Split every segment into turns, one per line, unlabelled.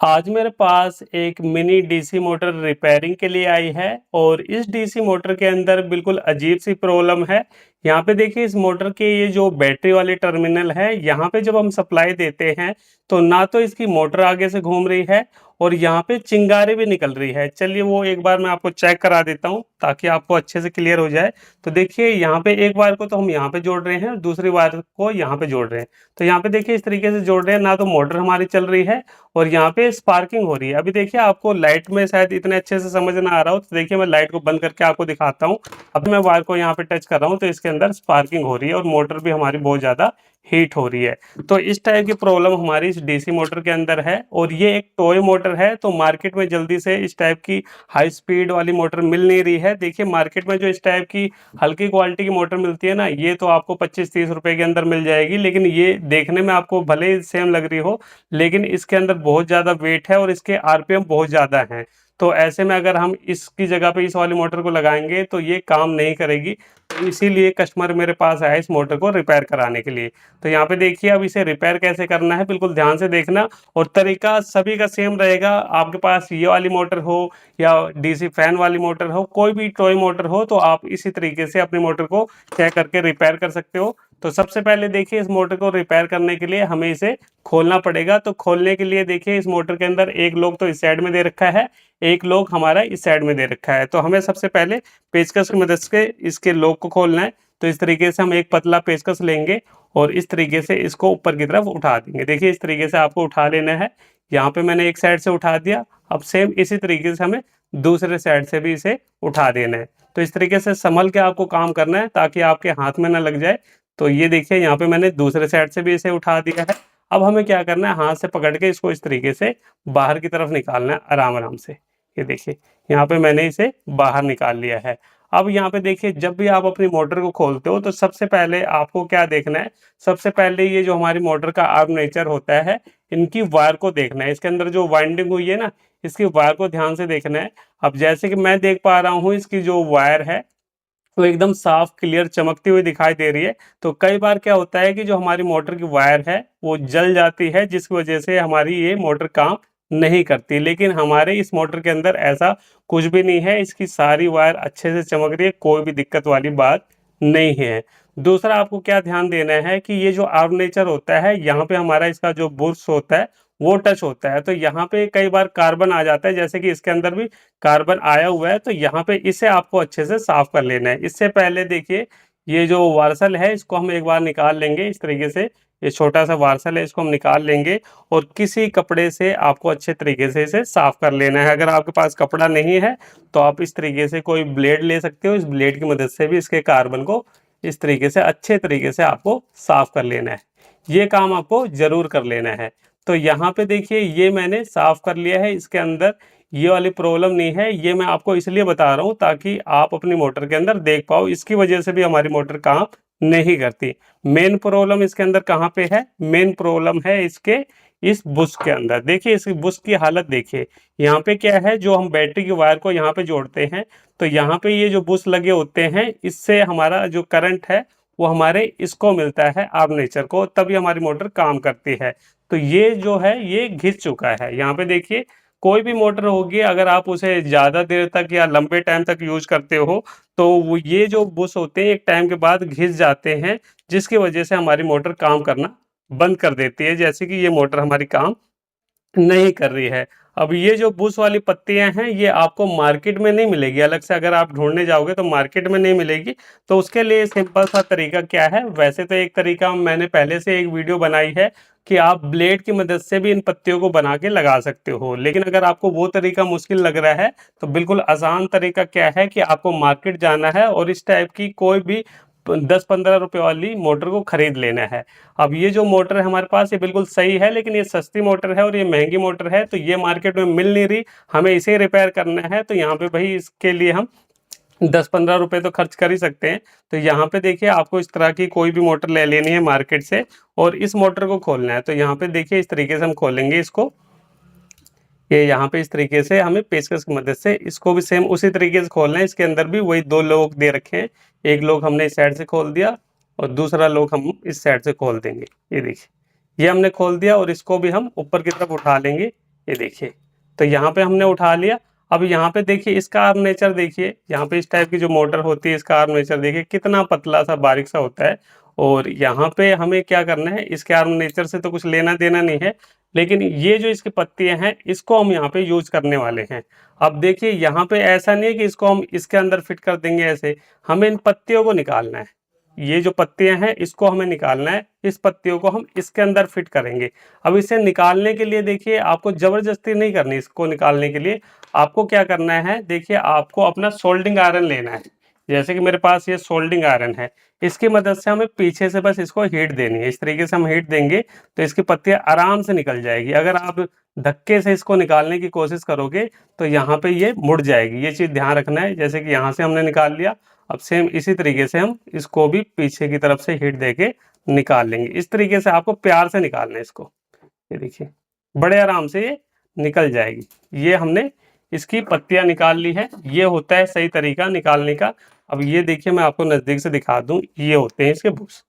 आज मेरे पास एक मिनी डीसी मोटर रिपेयरिंग के लिए आई है और इस डीसी मोटर के अंदर बिल्कुल अजीब सी प्रॉब्लम है। यहाँ पे देखिए इस मोटर के ये जो बैटरी वाली टर्मिनल है, यहाँ पे जब हम सप्लाई देते हैं तो ना तो इसकी मोटर आगे से घूम रही है और यहाँ पे चिंगारी भी निकल रही है। चलिए वो एक बार मैं आपको चेक करा देता हूँ ताकि आपको अच्छे से क्लियर हो जाए। तो देखिए यहाँ पे एक वायर को तो हम यहाँ पे जोड़ रहे हैं और दूसरी वायर को यहाँ पे जोड़ रहे हैं। तो यहाँ पे देखिए इस तरीके से जोड़ रहे हैं, ना तो मोटर हमारी चल रही है और यहाँ पे स्पार्किंग हो रही है। अभी देखिए आपको लाइट में शायद इतने अच्छे से समझ ना आ रहा हो, तो देखिए मैं लाइट को बंद करके आपको दिखाता हूँ। अब मैं वायर को यहाँ पे टच कर रहा हूँ तो इसके अंदर स्पार्किंग हो रही है और मोटर भी हमारी बहुत ज़्यादा हीट हो रही है। तो इस टाइप की प्रॉब्लम हमारी इस डीसी मोटर के अंदर है और ये एक टॉय मोटर है। तो मार्केट में जल्दी से इस टाइप की हाई स्पीड वाली मोटर मिल नहीं रही है। देखिए मार्केट में जो इस टाइप की हल्की क्वालिटी की मोटर मिलती है ना, ये तो आपको 25-30 रुपए के अंदर मिल जाएगी, लेकिन ये देखने में आपको भले ही सेम लग रही हो, लेकिन इसके अंदर बहुत ज़्यादा वेट है और इसके आरपीएम बहुत ज़्यादा हैं। तो ऐसे में अगर हम इसकी जगह पे इस वाली मोटर को लगाएंगे तो ये काम नहीं करेगी। तो इसीलिए कस्टमर मेरे पास आया इस मोटर को रिपेयर कराने के लिए। तो यहाँ पे देखिए अब इसे रिपेयर कैसे करना है, बिल्कुल ध्यान से देखना और तरीका सभी का सेम रहेगा। आपके पास ये वाली मोटर हो या डीसी फैन वाली मोटर हो, कोई भी टॉय मोटर हो, तो आप इसी तरीके से अपनी मोटर को चेक करके रिपेयर कर सकते हो। तो सबसे पहले देखिए इस मोटर को रिपेयर करने के लिए हमें इसे खोलना पड़ेगा। तो खोलने के लिए देखिए इस मोटर के अंदर एक लोग तो इस साइड में दे रखा है, एक लोग हमारा इस साइड में दे रखा है। तो हमें सबसे पहले पेचकस की मदद से इसके लोग को खोलना है। तो इस तरीके से हम एक पतला पेचकस लेंगे और इस तरीके से इसको ऊपर की तरफ उठा देंगे। देखिए इस तरीके से आपको उठा लेना है। यहाँ पे मैंने एक साइड से उठा दिया, अब सेम इसी तरीके से हमें दूसरे साइड से भी इसे उठा देना है। तो इस तरीके से संभल के आपको काम करना है ताकि आपके हाथ में ना लग जाए। तो ये देखिए यहाँ पे मैंने दूसरे साइड से भी इसे उठा दिया है। अब हमें क्या करना है, हाथ से पकड़ के इसको इस तरीके से बाहर की तरफ निकालना है आराम आराम से। ये देखिए यहाँ पे मैंने इसे बाहर निकाल लिया है। अब यहाँ पे देखिए जब भी आप अपनी मोटर को खोलते हो तो सबसे पहले आपको क्या देखना है, सबसे पहले ये जो हमारी मोटर का आर्मेचर होता है, इनकी वायर को देखना है। इसके अंदर जो वाइंडिंग हुई है ना, इसकी वायर को ध्यान से देखना है। अब जैसे कि मैं देख पा रहा हूँ इसकी जो वायर है वो एकदम साफ क्लियर चमकती हुई दिखाई दे रही है। तो कई बार क्या होता है कि जो हमारी मोटर की वायर है वो जल जाती है, जिसकी वजह से हमारी ये मोटर काम नहीं करती। लेकिन हमारे इस मोटर के अंदर ऐसा कुछ भी नहीं है, इसकी सारी वायर अच्छे से चमक रही है, कोई भी दिक्कत वाली बात नहीं है। दूसरा आपको क्या ध्यान देना है कि ये जो आर्मेचर होता है, यहाँ पे हमारा इसका जो बुश होता है वो टच होता है। तो यहाँ पे कई बार कार्बन आ जाता है, जैसे कि इसके अंदर भी कार्बन आया हुआ है। तो यहाँ पे इसे आपको अच्छे से साफ कर लेना है। इससे पहले देखिए ये जो वार्सल है इसको हम एक बार निकाल लेंगे इस तरीके से। ये छोटा सा वार्सल है, इसको हम निकाल लेंगे और किसी कपड़े से आपको अच्छे तरीके से इसे साफ कर लेना है। अगर आपके पास कपड़ा नहीं है तो आप इस तरीके से कोई ब्लेड ले सकते हो, इस ब्लेड की मदद से भी इसके कार्बन को इस तरीके से अच्छे तरीके से आपको साफ कर लेना है। ये काम आपको जरूर कर लेना है। तो यहाँ पे देखिए ये मैंने साफ कर लिया है, इसके अंदर ये वाली प्रॉब्लम नहीं है। ये मैं आपको इसलिए बता रहा हूँ ताकि आप अपनी मोटर के अंदर देख पाओ, इसकी वजह से भी हमारी मोटर काम नहीं करती। मेन प्रॉब्लम इसके अंदर कहाँ पे है, मेन प्रॉब्लम है इसके इस बुश के अंदर। देखिए इसकी बुश की हालत देखिए, यहाँ पे क्या है, जो हम बैटरी की वायर को यहाँ पे जोड़ते हैं तो यहाँ पे ये जो बुश लगे होते हैं, इससे हमारा जो करंट है वो हमारे इसको मिलता है आर्मेचर को, तभी हमारी मोटर काम करती है। तो ये जो है ये घिस चुका है। यहाँ पे देखिए कोई भी मोटर होगी, अगर आप उसे ज़्यादा देर तक या लंबे टाइम तक यूज करते हो तो वो ये जो बुश होते हैं एक टाइम के बाद घिस जाते हैं, जिसकी वजह से हमारी मोटर काम करना बंद कर देती है। जैसे कि ये मोटर हमारी काम नहीं कर रही है। अब ये जो बुश वाली पत्तियां हैं ये आपको मार्केट में नहीं मिलेगी, अलग से अगर आप ढूंढने जाओगे तो मार्केट में नहीं मिलेगी। तो उसके लिए सिंपल सा तरीका क्या है, वैसे तो एक तरीका मैंने पहले से एक वीडियो बनाई है कि आप ब्लेड की मदद से भी इन पत्तियों को बना के लगा सकते हो। लेकिन अगर आपको वो तरीका मुश्किल लग रहा है तो बिल्कुल आसान तरीका क्या है कि आपको मार्केट जाना है और इस टाइप की कोई भी 10-15 रुपए वाली मोटर को खरीद लेना है। अब ये जो मोटर है हमारे पास ये बिल्कुल सही है, लेकिन ये सस्ती मोटर है और ये महंगी मोटर है, तो ये मार्केट में मिल नहीं रही, हमें इसे रिपेयर करना है। तो यहाँ पे भाई इसके लिए हम 10-15 रुपए तो खर्च कर ही सकते हैं। तो यहाँ पे देखिए आपको इस तरह की कोई भी मोटर ले लेनी है मार्केट से और इस मोटर को खोलना है। तो यहाँ पे देखिए इस तरीके से हम खोलेंगे इसको। ये यहाँ पे इस तरीके से हमें पेचकस की मदद से इसको भी सेम उसी तरीके से खोलना है। इसके अंदर भी वही दो लोग दे रखे हैं, एक लोग हमने इस साइड से खोल दिया और दूसरा लोग हम इस साइड से खोल देंगे। ये देखिए ये हमने खोल दिया और इसको भी हम ऊपर की तरफ उठा लेंगे। ये देखिए, तो यहाँ पे हमने उठा लिया। अब यहाँ पे देखिए इसका आर्मेचर देखिए, यहाँ पे इस टाइप की जो मोटर होती है इसका आर्मेचर देखिए कितना पतला सा बारीक सा होता है। और यहाँ पे हमें क्या करना है, इसके आर्मेचर से तो कुछ लेना देना नहीं है, लेकिन ये जो इसकी पत्तियां हैं इसको हम यहाँ पे यूज करने वाले हैं। अब देखिए यहाँ पे ऐसा नहीं है कि इसको हम इसके अंदर फिट कर देंगे ऐसे, हमें इन पत्तियों को निकालना है। ये जो पत्तियां हैं इसको हमें निकालना है, इस पत्तियों को हम इसके अंदर फिट करेंगे। अब इसे निकालने के लिए देखिए आपको जबरदस्ती नहीं करनी, इसको निकालने के लिए आपको क्या करना है, देखिए आपको अपना सोल्डिंग आयरन लेना है। जैसे कि मेरे पास ये सोल्डिंग आयरन है, इसकी मदद से हमें पीछे से बस इसको हीट देनी है। इस तरीके से हम हीट देंगे तो इसकी पत्तियां आराम से निकल जाएगी। अगर आप धक्के से इसको निकालने की कोशिश करोगे तो यहाँ पे ये मुड़ जाएगी, ये चीज़ ध्यान रखना है। जैसे कि यहाँ से हमने निकाल लिया, अब सेम इसी तरीके से हम इसको भी पीछे की तरफ से हीट देके निकाल लेंगे। इस तरीके से आपको प्यार से निकालना है इसको। ये देखिए बड़े आराम से ये निकल जाएगी। ये हमने इसकी पत्तियां निकाल ली है, ये होता है सही तरीका निकालने का। अब ये देखिए मैं आपको नजदीक से दिखा दूं, ये होते हैं इसके बूस,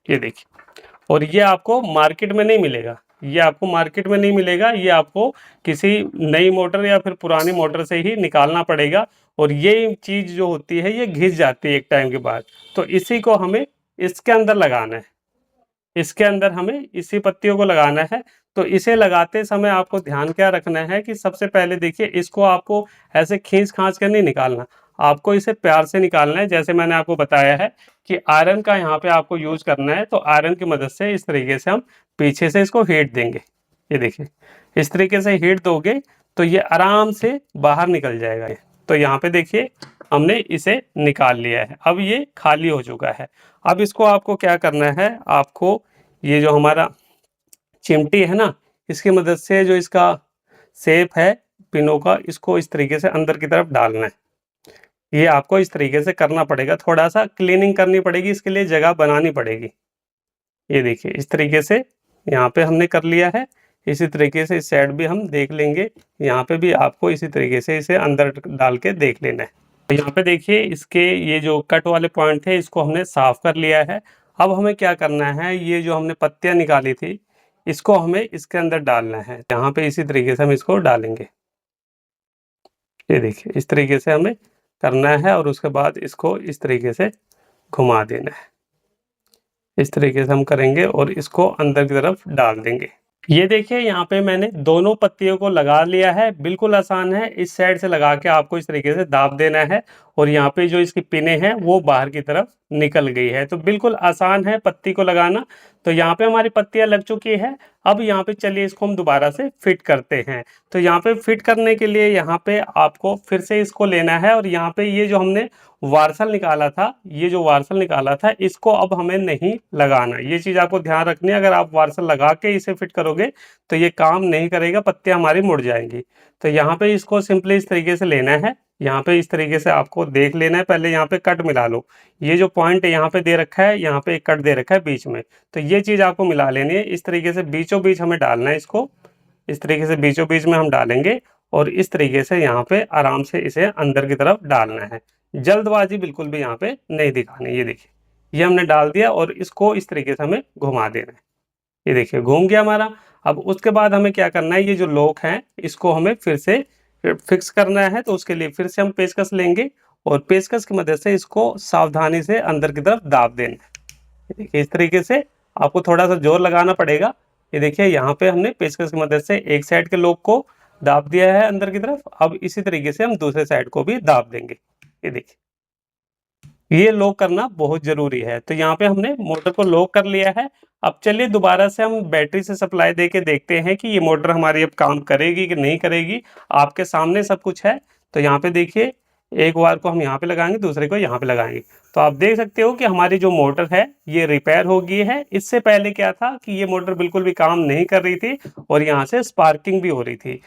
ये देखिए। और ये आपको मार्केट में नहीं मिलेगा, ये आपको मार्केट में नहीं मिलेगा, ये आपको किसी नई मोटर या फिर पुरानी मोटर से ही निकालना पड़ेगा। और ये चीज़ जो होती है ये घिस जाती है एक टाइम के बाद, तो इसी को हमें इसके अंदर लगाना है। इसके अंदर हमें इसी पत्तियों को लगाना है। तो इसे लगाते समय आपको ध्यान क्या रखना है कि सबसे पहले देखिए इसको आपको ऐसे खींच खांच कर नहीं निकालना, आपको इसे प्यार से निकालना है। जैसे मैंने आपको बताया है कि आयरन का यहाँ पे आपको यूज करना है, तो आयरन की मदद से इस तरीके से हम पीछे से इसको हीट देंगे। ये देखिए इस तरीके से हीट दोगे तो ये आराम से बाहर निकल जाएगा। तो यहाँ पे देखिए हमने इसे निकाल लिया है, अब ये खाली हो चुका है। अब इसको आपको क्या करना है, आपको ये जो हमारा चिमटी है ना, इसकी मदद से जो इसका शेप है पिनों का, इसको इस तरीके से अंदर की तरफ डालना है। ये आपको इस तरीके से करना पड़ेगा, थोड़ा सा क्लीनिंग करनी पड़ेगी, इसके लिए जगह बनानी पड़ेगी। ये देखिए इस तरीके से यहाँ पे हमने कर लिया है। इसी तरीके से इस साइड भी हम देख लेंगे, यहाँ पे भी आपको इसी तरीके से इसे अंदर डाल के देख लेना है। तो यहाँ पे देखिए इसके ये जो कट वाले पॉइंट है इसको हमने साफ कर लिया है। अब हमें क्या करना है, ये जो हमने पत्तियां निकाली थी इसको हमें इसके अंदर डालना है। यहाँ पे इसी तरीके से हम इसको डालेंगे। ये देखिए इस तरीके से हमें करना है और उसके बाद इसको इस तरीके से घुमा देना है। इस तरीके से हम करेंगे और इसको अंदर की तरफ डाल देंगे। ये देखिए यहाँ पे मैंने दोनों पत्तियों को लगा लिया है, बिल्कुल आसान है। इस साइड से लगा के आपको इस तरीके से दाब देना है और यहाँ पे जो इसकी पिने हैं वो बाहर की तरफ निकल गई है। तो बिल्कुल आसान है पत्ती को लगाना। तो यहाँ पे हमारी पत्तियां लग चुकी है। अब यहाँ पे चलिए इसको हम दोबारा से फिट करते हैं। तो यहाँ पे फिट करने के लिए यहाँ पे आपको फिर से इसको लेना है और यहाँ पे ये जो हमने वार्सल निकाला था, ये जो वार्सल निकाला था इसको अब हमें नहीं लगाना। ये चीज़ आपको ध्यान रखनी है, अगर आप वार्सल लगा के इसे फिट करोगे तो ये काम नहीं करेगा, पत्तियां हमारी मुड़ जाएंगी। तो यहाँ पे इसको सिंपली इस तरीके से लेना है। यहाँ पे इस तरीके से आपको देख लेना है, पहले यहाँ पे कट मिला लो। ये जो पॉइंट यहाँ पे दे रखा है, यहाँ पे एक कट दे रखा है बीच में, तो ये चीज़ आपको मिला लेनी है। इस तरीके से बीचों बीच हमें डालना है इसको, इस तरीके से बीचों बीच में हम डालेंगे और इस तरीके से यहाँ पे आराम से इसे अंदर की तरफ डालना है। जल्दबाजी बिल्कुल भी यहाँ पे नहीं दिखानी। ये देखिए ये हमने डाल दिया और इसको इस तरीके से हमें घुमा देना है। ये देखिए घूम गया हमारा। अब उसके बाद हमें क्या करना है, ये जो लॉक है इसको हमें फिर से फिक्स करना है। तो उसके लिए फिर से हम पेचकस लेंगे और पेचकस की मदद से इसको सावधानी से अंदर की तरफ दाब देना है। ये देखिए इस तरीके से आपको थोड़ा सा जोर लगाना पड़ेगा। ये देखिए यहाँ पे हमने पेचकस की मदद से एक साइड के लॉक को दाब दिया है अंदर की तरफ। अब इसी तरीके से हम दूसरे साइड को भी दाब देंगे। ये देखिए ये लॉक करना बहुत जरूरी है। तो यहाँ पे हमने मोटर को लॉक कर लिया है। अब चलिए दोबारा से हम बैटरी से सप्लाई देके देखते हैं कि ये मोटर हमारी अब काम करेगी कि नहीं करेगी। आपके सामने सब कुछ है। तो यहाँ पे देखिए एक वायर को हम यहाँ पे लगाएंगे, दूसरे को यहाँ पे लगाएंगे। तो आप देख सकते हो कि हमारी जो मोटर है ये रिपेयर हो गई है। इससे पहले क्या था कि ये मोटर बिल्कुल भी काम नहीं कर रही थी और यहाँ से स्पार्किंग भी हो रही थी।